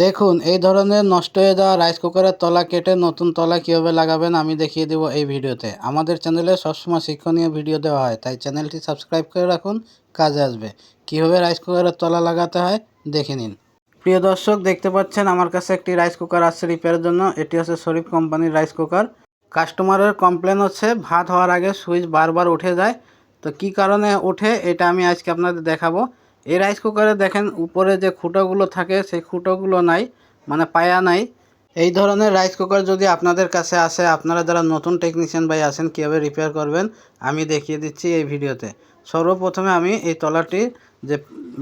দেখুন এই ধরনের নষ্ট হয়ে যাওয়া রাইস কুকারের তলা কেটে নতুন তলা কীভাবে লাগাবেন আমি দেখিয়ে দেবো এই ভিডিওতে। আমাদের চ্যানেলে সবসময় শিক্ষণীয় ভিডিও দেওয়া হয়, তাই চ্যানেলটি সাবস্ক্রাইব করে রাখুন, কাজে আসবে। কীভাবে রাইস কুকারের তলা লাগাতে হয় দেখে নিন। প্রিয় দর্শক, দেখতে পাচ্ছেন আমার কাছে একটি রাইস কুকার আসছে রিপেয়ারের জন্য। এটি হচ্ছে শরীফ কোম্পানির রাইস কুকার। কাস্টমারের কমপ্লেন হচ্ছে ভাত হওয়ার আগে সুইচ বারবার উঠে যায়। তো কী কারণে ওঠে এটা আমি আজকে আপনাদের দেখাবো। এই রাইস কুকারে দেখেন উপরে যে খুঁটোগুলো থাকে সেই খুঁটোগুলো নাই, মানে পায়া নাই। এই ধরনের রাইস কুকার যদি আপনাদের কাছে আসে, আপনারা যারা নতুন টেকনিশিয়ান ভাই আছেন কীভাবে রিপেয়ার করবেন আমি দেখিয়ে দিচ্ছি এই ভিডিওতে। সর্বপ্রথমে আমি এই তলাটির যে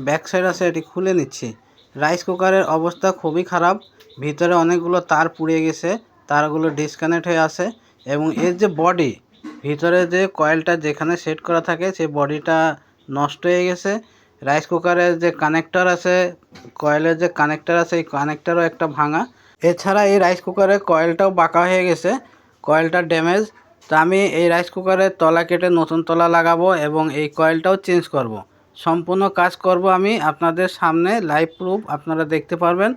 ব্যাক সাইড আছে এটি খুলে নিচ্ছি। রাইস কুকারের অবস্থা খুবই খারাপ, ভিতরে অনেকগুলো তার পুড়ে গেছে, তারগুলো ডিসকানেক্ট হয়ে আছে এবং এর যে বডি, ভিতরে যে কয়েলটা যেখানে সেট করা থাকে সেই বডিটা নষ্ট হয়ে গেছে। রাইস কুকারের যে কানেক্টর আছে, কয়েলের যে কানেক্টর আছে, এই কানেক্টরও একটা ভাঙা। এছাড়া এই রাইস কুকারের কয়েলটাও বাঁকা হয়ে গেছে, কয়েলটা ড্যামেজ। তো আমি এই রাইস কুকারের তলা কেটে নতুন তলা লাগাবো এবং এই কয়েলটাও চেঞ্জ করব। সম্পূর্ণ কাজ করব আমি আপনাদের সামনে, লাইভ প্রুফ আপনারা দেখতে পারবেন।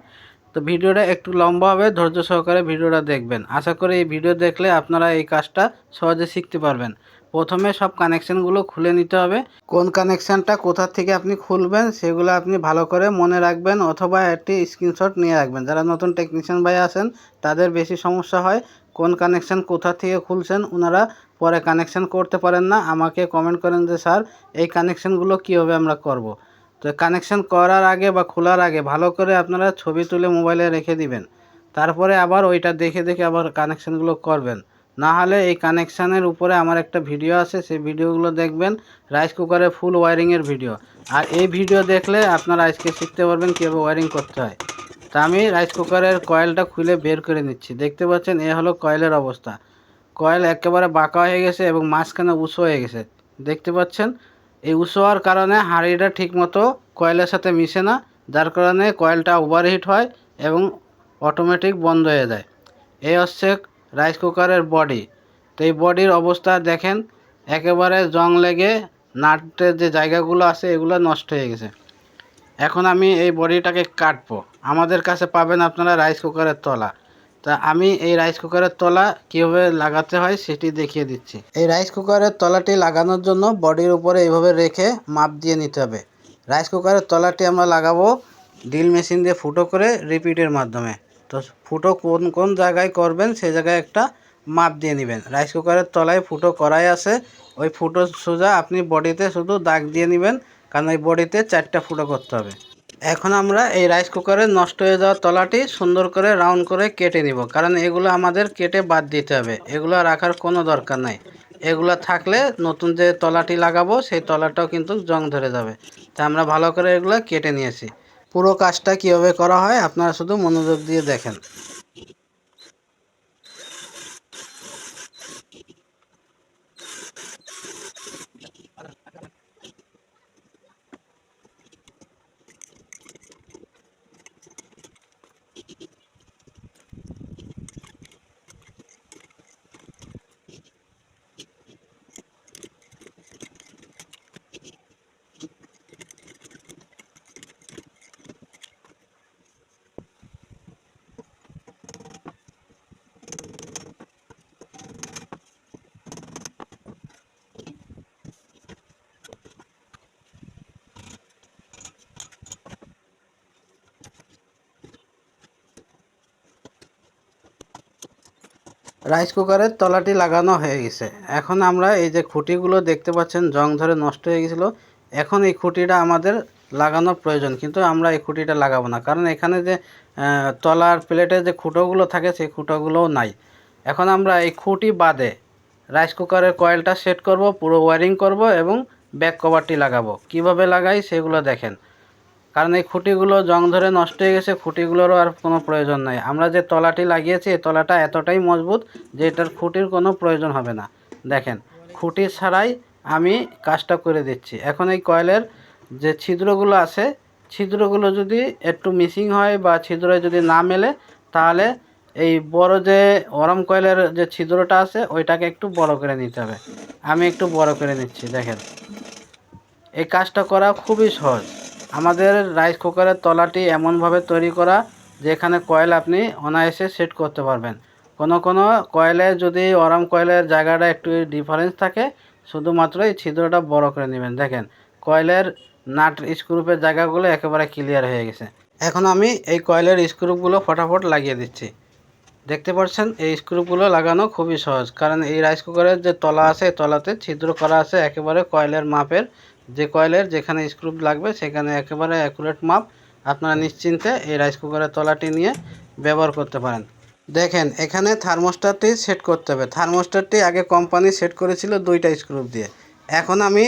তো ভিডিওটা একটু লম্বা হবে, ধৈর্য সহকারে ভিডিওটা দেখবেন। আশা করি এই ভিডিও দেখলে আপনারা এই কাজটা সহজে শিখতে পারবেন। প্রথমে সব কানেকশানগুলো খুলে নিতে হবে। কোন কানেকশানটা কোথা থেকে আপনি খুলবেন সেগুলো আপনি ভালো করে মনে রাখবেন, অথবা একটি স্ক্রিনশট নিয়ে রাখবেন। যারা নতুন টেকনিশিয়ান ভাই আছেন তাদের বেশি সমস্যা হয়, কোন কানেকশান কোথা থেকে খুলছেন ওনারা পরে কানেকশান করতে পারেন না। আমাকে কমেন্ট করেন যে স্যার এই কানেকশানগুলো কীভাবে আমরা করব। তো কানেকশান করার আগে বা খোলার আগে ভালো করে আপনারা ছবি তুলে মোবাইলে রেখে দিবেন, তারপরে আবার ওইটা দেখে দেখে আবার কানেকশানগুলো করবেন। না হলে এই কানেকশানের উপরে আমার একটা ভিডিও আছে, সেই ভিডিওগুলো দেখবেন, রাইস কুকারের ফুল ওয়ারিংয়ের ভিডিও। আর এই ভিডিও দেখলে আপনারা আজকে শিখতে পারবেন কীভাবে ওয়ারিং করতে হয়। তা আমি রাইস কুকারের কয়েলটা খুলে বের করে নিচ্ছি। দেখতে পাচ্ছেন এ হলো কয়েলের অবস্থা। কয়েল একেবারে বাঁকা হয়ে গেছে এবং মাঝখানে উঁচু হয়ে গেছে, দেখতে পাচ্ছেন। এই উঁচু হওয়ার কারণে হাঁড়িটা ঠিকমতো কয়েলের সাথে মিশে না, যার কারণে কয়েলটা ওভারহিট হয় এবং অটোমেটিক বন্ধ হয়ে যায়। এই হচ্ছে রাইস কুকারের বডি। তো এই বডির অবস্থা দেখেন, একেবারে জং লেগে নাটের যে জায়গাগুলো আছে এগুলো নষ্ট হয়ে গেছে। এখন আমি এই বডিটাকে কাটবো। আমাদের কাছে পাবেন আপনারা রাইস কুকারের তলা। তা আমি এই রাইস কুকারের তলা কীভাবে লাগাতে হয় সেটি দেখিয়ে দিচ্ছি। এই রাইস কুকারের তলাটি লাগানোর জন্য বডির উপরে এইভাবে রেখে মাপ দিয়ে নিতে হবে। রাইস কুকারের তলাটি আমরা লাগাবো ড্রিল মেশিন দিয়ে ফুটো করে রিপিটের মাধ্যমে। তো ফুটো কোন কোন জায়গায় করবেন সেই জায়গায় একটা মাপ দিয়ে নেবেন। রাইস কুকারের তলায় ফুটো করাই আছে, ওই ফুটো সোজা আপনি বডিতে শুধু দাগ দিয়ে নেবেন, কারণ এই বডিতে 4টা ফুটো করতে হবে। এখন আমরা এই রাইস কুকারের নষ্ট হয়ে যাওয়া তলাটি সুন্দর করে রাউন্ড করে কেটে নিব, কারণ এগুলো আমাদের কেটে বাদ দিতে হবে, এগুলো রাখার কোনো দরকার নাই। এগুলো থাকলে নতুন যে তলাটি লাগাবো সেই তলাটাও কিন্তু জং ধরে যাবে। তা আমরা ভালো করে এগুলো কেটে নিয়েছি। পুরো কাজটা কীভাবে করা হয় আপনারা শুধু মনোযোগ দিয়ে দেখেন। রাইস কুকারের তলাটি লাগানো হয়ে গেছে। এখন আমরা এই যে খুঁটিগুলো দেখতে পাচ্ছেন জং ধরে নষ্ট হয়ে গেছিলো, এখন এই খুঁটিটা আমাদের লাগানোর প্রয়োজন, কিন্তু আমরা এই খুঁটিটা লাগাবো না, কারণ এখানে যে তলার প্লেটে যে খুঁটোগুলো থাকে সেই খুঁটোগুলোও নাই। এখন আমরা এই খুঁটি বাদে রাইস কুকারের কয়েলটা সেট করব, পুরো ওয়ারিং করব এবং ব্যাক কভারটি লাগাবো। কিভাবে লাগাই সেগুলো দেখেন, কারণ এই খুঁটিগুলো জং ধরে নষ্ট হয়ে গেছে, খুঁটিগুলোরও আর কোনো প্রয়োজন নাই। আমরা যে তলাটি লাগিয়েছি এই তলাটা এতটাই মজবুত যে এটার খুঁটির কোনো প্রয়োজন হবে না। দেখেন, খুঁটি ছাড়াই আমি কাজটা করে দিচ্ছি। এখন এই কয়েলের যে ছিদ্রগুলো আছে, ছিদ্রগুলো যদি একটু মিসিং হয় বা ছিদ্রে যদি না মেলে, তাহলে এই বড় যে গরম কয়েলের যে ছিদ্রটা আছে ওইটাকে একটু বড় করে নিতে হবে। আমি একটু বড় করে নিচ্ছি। দেখেন, এই কাজটা করা খুবই সহজ। আমাদের রাইস কুকারের তলাটি এমনভাবে তৈরি করা যেখানে কয়েল আপনি অনায়াসে সেট করতে পারবেন। কোনো কোনো কয়েলে যদি অরাম কয়েলের জায়গাটা একটু ডিফারেন্স থাকে, শুধুমাত্র এই ছিদ্রটা বড় করে নেবেন। দেখেন কয়েলের নাট স্ক্রুপের জায়গাগুলো একেবারে ক্লিয়ার হয়ে গেছে। এখন আমি এই কয়েলের স্ক্রুপগুলো ফটাফট লাগিয়ে দিচ্ছি। দেখতে পাচ্ছেন এই স্ক্রুপগুলো লাগানো খুবই সহজ, কারণ এই রাইস কুকারের যে তলা আছে এই তলাতে ছিদ্র করা আছে একেবারে কয়েলের মাপের। যে কয়েলের যেখানে স্ক্রু লাগবে সেখানে একেবারে অ্যাকুরেট মাপ। আপনারা নিশ্চিন্তে এই রাইস কুকারের তলাটি নিয়ে ব্যবহার করতে পারেন। দেখেন এখানে থার্মোস্টারটি সেট করতে হবে। থার্মোস্টারটি আগে কোম্পানি সেট করেছিল 2টা স্ক্রু দিয়ে। এখন আমি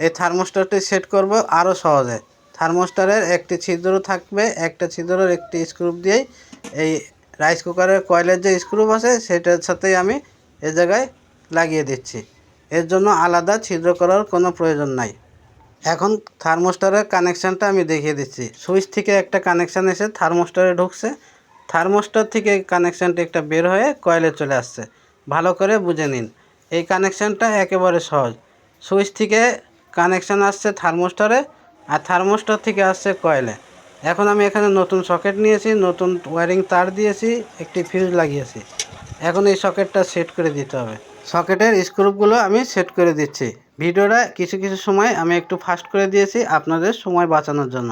এই থার্মোস্টারটি সেট করব আরও সহজে। থার্মোস্টারের একটি ছিদ্র থাকবে, একটা ছিদ্রের একটি স্ক্রু দিয়েই এই রাইস কুকারের কয়েলের যে স্ক্রু আছে সেটার সাথেই আমি এ জায়গায় লাগিয়ে দিচ্ছি। এর জন্য আলাদা ছিদ্র করার কোনো প্রয়োজন নাই। এখন থার্মোস্টারের কানেকশানটা আমি দেখিয়ে দিচ্ছি। সুইচ থেকে একটা কানেকশান এসে থার্মোস্টারে ঢুকছে, থার্মোস্টার থেকে কানেকশানটি একটা বের হয়ে কয়েলে চলে আসছে। ভালো করে বুঝে নিন, এই কানেকশানটা একেবারে সহজ। সুইচ থেকে কানেকশান আসছে থার্মোস্টারে, আর থার্মোস্টার থেকে আসছে কয়েলে। এখন আমি এখানে নতুন সকেট নিয়েছি, নতুন ওয়্যারিং তার দিয়েছি, একটি ফিউজ লাগিয়েছি। এখন এই সকেটটা সেট করে দিতে হবে। সকেটের স্ক্রুপগুলো আমি সেট করে দিচ্ছি। ভিডিওটা কিছু কিছু সময় আমি একটু ফাস্ট করে দিয়েছি আপনাদের সময় বাঁচানোর জন্য।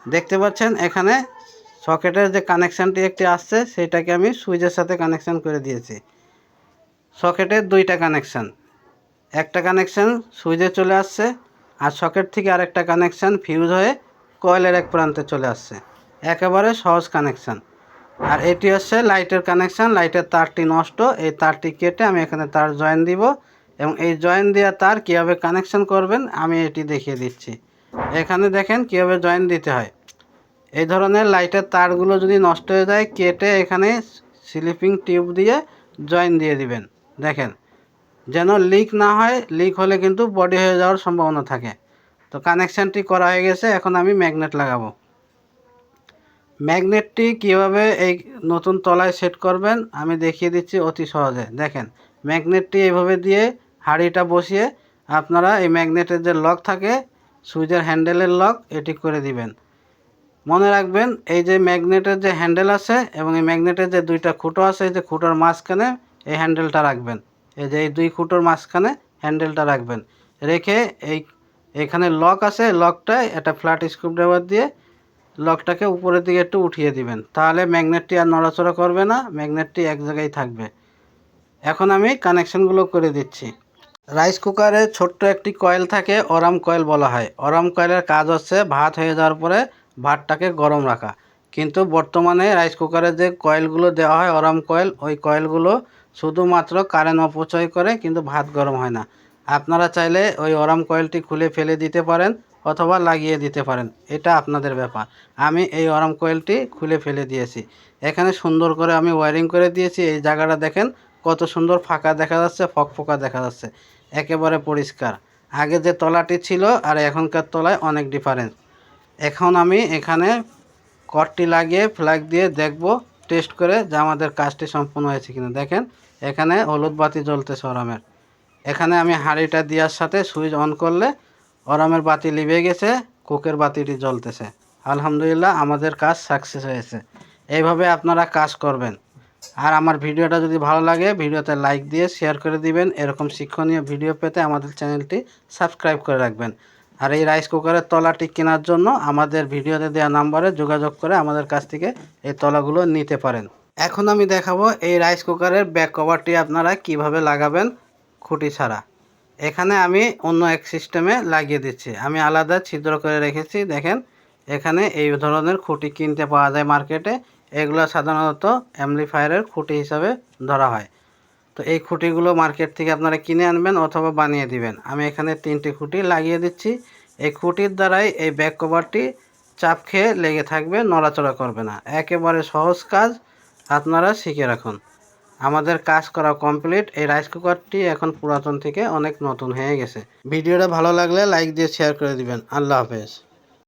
দেখতে পাচ্ছেন এখানে সকেটের যে কানেকশানটি একটি আসছে সেটাকে আমি সুইচের সাথে কানেকশান করে দিয়েছি। সকেটের 2টা কানেকশান, একটা কানেকশান সুইচে চলে আসছে, আর সকেট থেকে আরেকটা কানেকশান ফিউজ হয়ে কয়েলের এক প্রান্তে চলে আসছে। একেবারে সহজ কানেকশান। আর এটি হচ্ছে লাইটের কানেকশান। লাইটের তারটি নষ্ট, এই তারটি কেটে আমি এখানে তার জয়েন দিব, এবং এই জয়েন দেওয়া তার কীভাবে কানেকশান করবেন আমি এটি দেখিয়ে দিচ্ছি। এখানে দেখেন কীভাবে জয়েন দিতে হয়। এই ধরনের লাইটের তারগুলো যদি নষ্ট হয়ে যায় কেটে এখানে স্লিপিং টিউব দিয়ে জয়েন দিয়ে দিবেন। দেখেন যেন লিক না হয়, লিক হলে কিন্তু বডি হয়ে যাওয়ার সম্ভাবনা থাকে। তো কানেকশানটি করা হয়ে গেছে, এখন আমি ম্যাগনেট লাগাবো। ম্যাগনেটটি কীভাবে এই নতুন তলায় সেট করবেন আমি দেখিয়ে দিচ্ছি অতি সহজে। দেখেন ম্যাগনেটটি এইভাবে দিয়ে হাঁড়িটা বসিয়ে আপনারা এই ম্যাগনেটের যে লক থাকে সুইচের হ্যান্ডেলের লক এটি করে দিবেন। মনে রাখবেন এই যে ম্যাগনেটের যে হ্যান্ডেল আছে এবং এই ম্যাগনেটের যে 2টা খুঁটো আছে, এই যে খুঁটোর মাঝখানে এই হ্যান্ডেলটা রাখবেন। এই যে এই 2 খুঁটোর মাঝখানে হ্যান্ডেলটা রাখবেন, রেখে এইখানে লক আছে, লকটায় একটা ফ্ল্যাট স্ক্রুড্রাইভার দিয়ে লকটাকে উপরের দিকে একটু উঠিয়ে দিবেন। তাহলে ম্যাগনেটটি আর নড়াচড়া করবে না, ম্যাগনেটটি এক জায়গায় থাকবে। এখন আমি কানেকশানগুলো করে দিচ্ছি। রাইস কুকারে ছোট্ট একটি কয়েল থাকে, অরাম কয়েল বলা হয়। অরাম কয়েলের কাজ হচ্ছে ভাত হয়ে যাওয়ার পরে ভাতটাকে গরম রাখা। কিন্তু বর্তমানে রাইস কুকারে যে কয়েলগুলো দেওয়া হয় অরাম কয়েল, ওই কয়েলগুলো শুধুমাত্র কারেন্ট অপচয় করে, কিন্তু ভাত গরম হয় না। আপনারা চাইলে ওই অরাম কয়েলটি খুলে ফেলে দিতে পারেন অথবা লাগিয়ে দিতে পারেন, এটা আপনাদের ব্যাপার। আমি এই অরাম কয়েলটি খুলে ফেলে দিয়েছি। এখানে সুন্দর করে আমি ওয়্যারিং করে দিয়েছি। এই জায়গাটা দেখেন কত সুন্দর ফাঁকা দেখা যাচ্ছে, ফকফকা দেখা যাচ্ছে, একেবারে পরিষ্কার। আগে যে তলাটি ছিল আর এখনকার তলায় অনেক ডিফারেন্স। এখন আমি এখানে কর্ডটি লাগিয়ে ফ্ল্যাগ দিয়ে দেখব টেস্ট করে যে আমাদের কাজটি সম্পূর্ণ হয়েছে কিনা। দেখেন এখানে হলুদ বাতি জ্বলতেছে অরামের। এখানে আমি হাঁড়িটা দেওয়ার সাথে সুইচ অন করলে অরামের বাতি লিভে গেছে, কুকের বাতিটি জ্বলতেছে। আলহামদুলিল্লাহ আমাদের কাজ সাকসেস হয়েছে। এইভাবে আপনারা কাজ করবেন। আর আমার ভিডিওটা যদি ভালো লাগে ভিডিওতে লাইক দিয়ে শেয়ার করে দিবেন। এরকম শিক্ষণীয় ভিডিও পেতে আমাদের চ্যানেলটি সাবস্ক্রাইব করে রাখবেন। আর এই রাইস কুকারের তলাটি কেনার জন্য আমাদের ভিডিওতে দেওয়া নাম্বারে যোগাযোগ করে আমাদের কাছ থেকে এই তলাগুলো নিতে পারেন। এখন আমি দেখাবো এই রাইস কুকারের ব্যাক কভারটি আপনারা কিভাবে লাগাবেন খুঁটি ছাড়া। এখানে আমি অন্য এক সিস্টেমে লাগিয়ে দিচ্ছি, আমি আলাদা ছিদ্র করে রেখেছি। দেখেন এখানে এই ধরনের খুঁটি কিনতে পাওয়া যায় মার্কেটে। এগুলো সাধারণত অ্যামপ্লিফায়ারের খুঁটি হিসাবে ধরা হয়। তো এই খুঁটিগুলো মার্কেট থেকে আপনারা কিনে আনবেন অথবা বানিয়ে দিবেন। আমি এখানে 3টি খুঁটি লাগিয়ে দিচ্ছি। এই খুঁটির দ্বারাই এই ব্যাক কভারটি চাপ খেয়ে লেগে থাকবে, নড়াচড়া করবে না। একেবারে সহজ কাজ, আপনারা শিখে রাখুন। আমাদের কাজ করা কমপ্লিট। এই রাইস কুকারটি এখন পুরাতন থেকে অনেক নতুন হয়ে গেছে। ভিডিওটা ভালো লাগলে লাইক দিয়ে শেয়ার করে দিবেন। আল্লাহ হাফেজ।